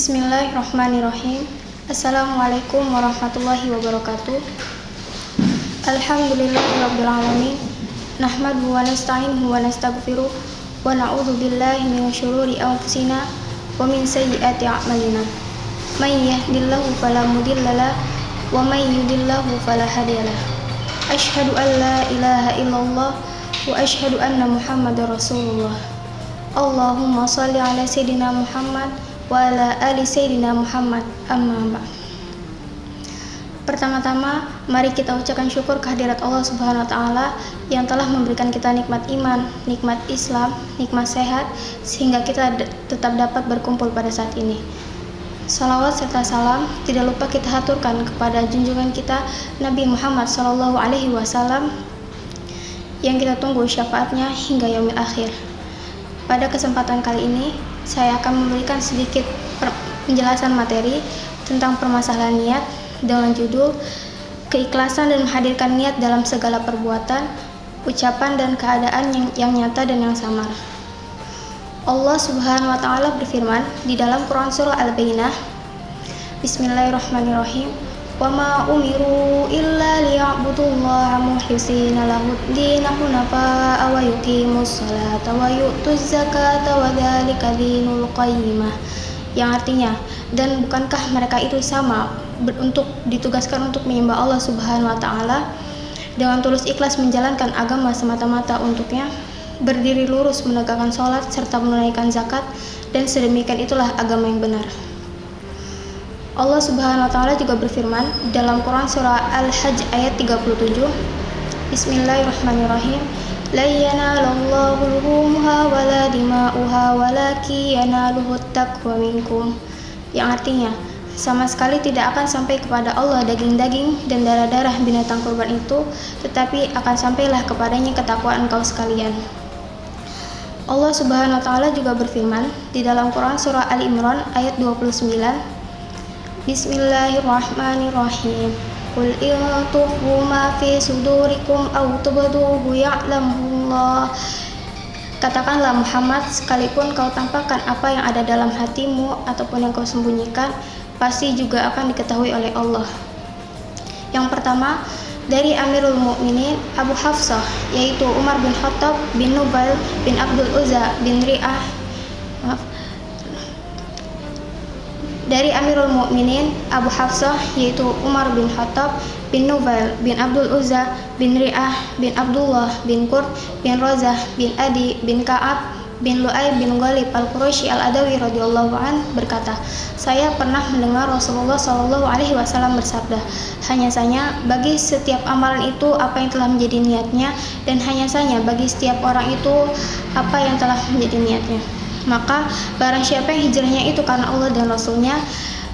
Bismillahirrahmanirrahim. Assalamualaikum warahmatullahi wabarakatuh. Alhamdulillahirabbil alamin. Nahmaduhu wa nasta'inuhu wa nastaghfiruh wa na'udzu billahi min syururi anfusina wa min sayyiati a'malina. May yahdihillahu fala mudhillalah wa may yudhlilhu fala hadiyalah. Asyhadu an la ilaha illallah wa asyhadu anna Muhammadar Rasulullah. Allahumma shalli ala sayyidina Muhammad wa ala ali sayyidina Muhammad, amma ba'd. Pertama-tama, mari kita ucapkan syukur kehadirat Allah Subhanahu wa taala yang telah memberikan kita nikmat iman, nikmat Islam, nikmat sehat sehingga kita tetap dapat berkumpul pada saat ini. Salawat serta salam tidak lupa kita haturkan kepada junjungan kita Nabi Muhammad SAW yang kita tunggu syafaatnya hingga yaumil akhir. Pada kesempatan kali ini, saya akan memberikan sedikit penjelasan materi tentang permasalahan niat dengan judul keikhlasan dan menghadirkan niat dalam segala perbuatan, ucapan dan keadaan yang nyata dan yang samar. Allah Subhanahu wa taala berfirman di dalam Quran surah Al-Baqarah, Bismillahirrahmanirrahim. Wa ma umiru illa liya'budullaha mukhlishina lahud-din hunafa'a wa yuqimus salata wa yu'tuz zakata wa dzalika dinul qayyimah, yang artinya, dan bukankah mereka itu sama ditugaskan untuk menyembah Allah Subhanahu wa taala dengan tulus ikhlas menjalankan agama semata-mata untuknya, berdiri lurus menegakkan salat serta menunaikan zakat, dan sedemikian itulah agama yang benar. Allah Subhanahu wa taala juga berfirman dalam Quran surah Al-Hajj ayat 37, Bismillahirrahmanirrahim. La yanalallahu luhumuha wala dima'uha walakin yanaluhut taqwa minkum, yang artinya, sama sekali tidak akan sampai kepada Allah daging-daging dan darah-darah binatang kurban itu, tetapi akan sampailah kepadanya ketakwaan engkau sekalian. Allah Subhanahu wa taala juga berfirman di dalam Quran surah Ali Imran ayat 29, Bismillahirrahmanirrahim. Qul in tukhfu ma fi sudurikum aw tubduhu ya'lamullah. Katakanlah Muhammad, sekalipun kau tampakkan apa yang ada dalam hatimu ataupun yang kau sembunyikan, pasti juga akan diketahui oleh Allah. Yang pertama, dari Amirul Mukminin Abu Hafsah, yaitu Umar bin Khattab bin Nubail bin Abdul Uzza bin Ri'ah. Dari Amirul Mukminin Abu Hafsah, yaitu Umar bin Khattab bin Nubail bin Abdul Uzza bin Ri'ah bin Abdullah bin Qurt bin Razah bin Adi bin Ka'ab bin Lu'ay bin Ghalib al-Quraisy al-Adawi radhiyallahu an berkata, saya pernah mendengar Rasulullah SAW bersabda, hanya saja bagi setiap amalan itu apa yang telah menjadi niatnya, dan hanya saja bagi setiap orang itu apa yang telah menjadi niatnya. Maka barang siapa yang hijrahnya itu karena Allah dan Rasulnya,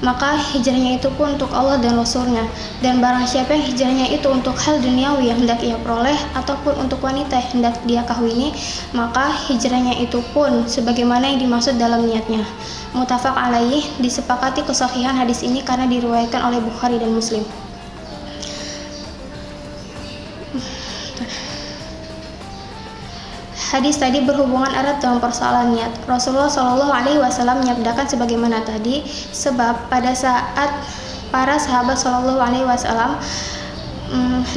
maka hijrahnya itu pun untuk Allah dan Rasulnya. Dan barang siapa yang hijrahnya itu untuk hal duniawi yang hendak ia peroleh ataupun untuk wanita yang hendak dia kawini, maka hijrahnya itu pun sebagaimana yang dimaksud dalam niatnya. Muttafaq alaih, disepakati kesahihan hadis ini karena diriwayatkan oleh Bukhari dan Muslim. Hadis tadi berhubungan erat dengan persoalan niat. Rasulullah SAW menyabdakan sebagaimana tadi, sebab pada saat para sahabat SAW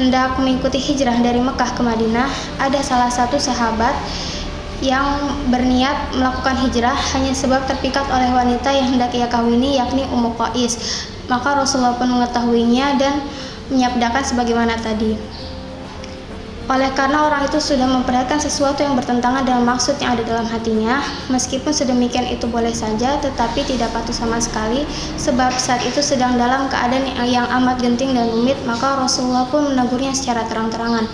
hendak mengikuti hijrah dari Mekah ke Madinah, ada salah satu sahabat yang berniat melakukan hijrah hanya sebab terpikat oleh wanita yang hendak ia kawini, yakni Ummu Qais. Maka Rasulullah pun mengetahuinya dan menyabdakan sebagaimana tadi. Oleh karena orang itu sudah memperlihatkan sesuatu yang bertentangan dengan maksud yang ada dalam hatinya, meskipun sedemikian itu boleh saja, tetapi tidak patut sama sekali, sebab saat itu sedang dalam keadaan yang amat genting dan rumit, maka Rasulullah pun menegurnya secara terang-terangan.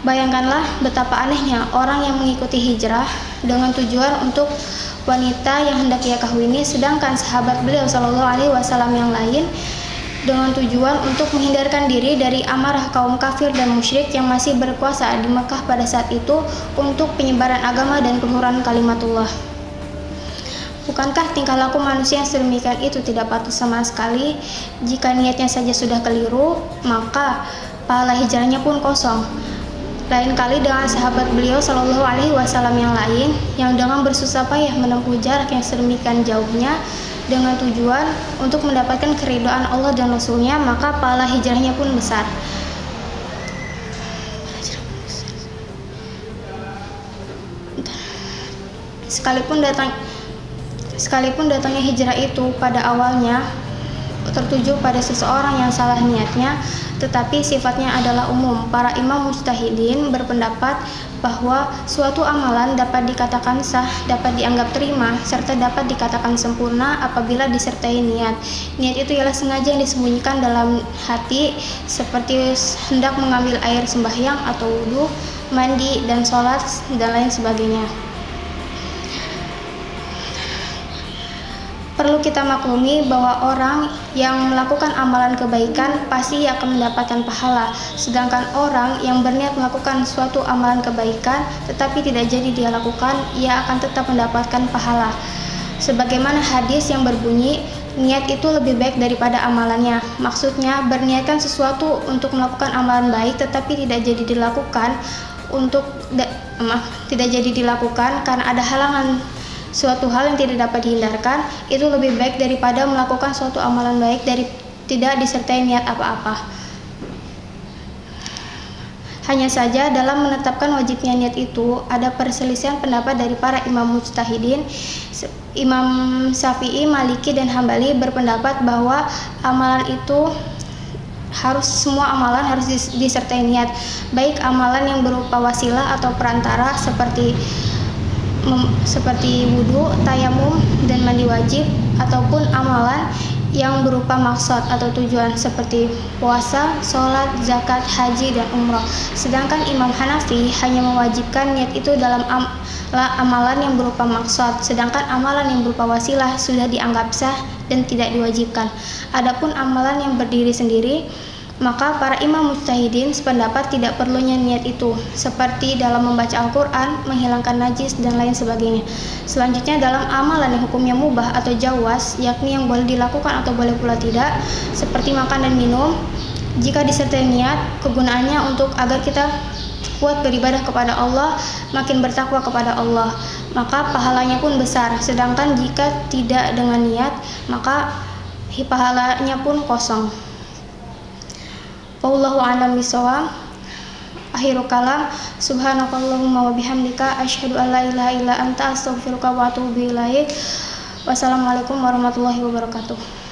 Bayangkanlah betapa anehnya orang yang mengikuti hijrah dengan tujuan untuk wanita yang hendak ia kawini, sedangkan sahabat beliau SAW yang lain dengan tujuan untuk menghindarkan diri dari amarah kaum kafir dan musyrik yang masih berkuasa di Mekah pada saat itu untuk penyebaran agama dan keluhuran kalimatullah. Bukankah tingkah laku manusia yang sedemikian itu tidak patut sama sekali? Jika niatnya saja sudah keliru, maka pahala hijrahnya pun kosong. Lain kali dengan sahabat beliau Shallallahu Alaihi Wasallam yang lain yang dengan bersusah payah menempuh jarak yang sedemikian jauhnya dengan tujuan untuk mendapatkan keridhaan Allah dan Rasulnya, maka pahala hijrahnya pun besar. Sekalipun datangnya hijrah itu pada awalnya tertuju pada seseorang yang salah niatnya, tetapi sifatnya adalah umum. Para imam mujtahidin berpendapat bahwa suatu amalan dapat dikatakan sah, dapat dianggap terima, serta dapat dikatakan sempurna apabila disertai niat. Niat itu ialah sengaja yang disembunyikan dalam hati, seperti hendak mengambil air sembahyang atau wudhu, mandi dan sholat dan lain sebagainya. Perlu kita maklumi bahwa orang yang melakukan amalan kebaikan pasti akan mendapatkan pahala, sedangkan orang yang berniat melakukan suatu amalan kebaikan tetapi tidak jadi dia lakukan, ia akan tetap mendapatkan pahala. Sebagaimana hadis yang berbunyi, niat itu lebih baik daripada amalannya. Maksudnya, berniatkan sesuatu untuk melakukan amalan baik tetapi tidak jadi dilakukan karena ada halangan, suatu hal yang tidak dapat dihindarkan, itu lebih baik daripada melakukan suatu amalan baik dari tidak disertai niat apa-apa. Hanya saja dalam menetapkan wajibnya niat itu ada perselisihan pendapat dari para imam mujtahidin. Imam Syafi'i, Maliki dan Hambali berpendapat bahwa semua amalan harus disertai niat, baik amalan yang berupa wasilah atau perantara seperti wudhu, tayamum, dan mandi wajib, ataupun amalan yang berupa maksud atau tujuan seperti puasa, sholat, zakat, haji, dan umroh. Sedangkan Imam Hanafi hanya mewajibkan niat itu dalam amalan yang berupa maksud, sedangkan amalan yang berupa wasilah sudah dianggap sah dan tidak diwajibkan. Adapun amalan yang berdiri sendiri, maka para imam mujtahidin sependapat tidak perlunya niat itu, seperti dalam membaca Al-Quran, menghilangkan najis, dan lain sebagainya. Selanjutnya dalam amalan yang hukumnya mubah atau jawaz, yakni yang boleh dilakukan atau boleh pula tidak, seperti makan dan minum, jika disertai niat, kegunaannya untuk agar kita kuat beribadah kepada Allah, makin bertakwa kepada Allah, maka pahalanya pun besar. Sedangkan jika tidak dengan niat, maka pahalanya pun kosong. Wallahu a'lam bishawab. Akhirul kalam, subhanakallahumma wa bihamdika asyhadu an la ilaha illa anta astaghfiruka wa atubu ilaik. Wassalamualaikum warahmatullahi wabarakatuh.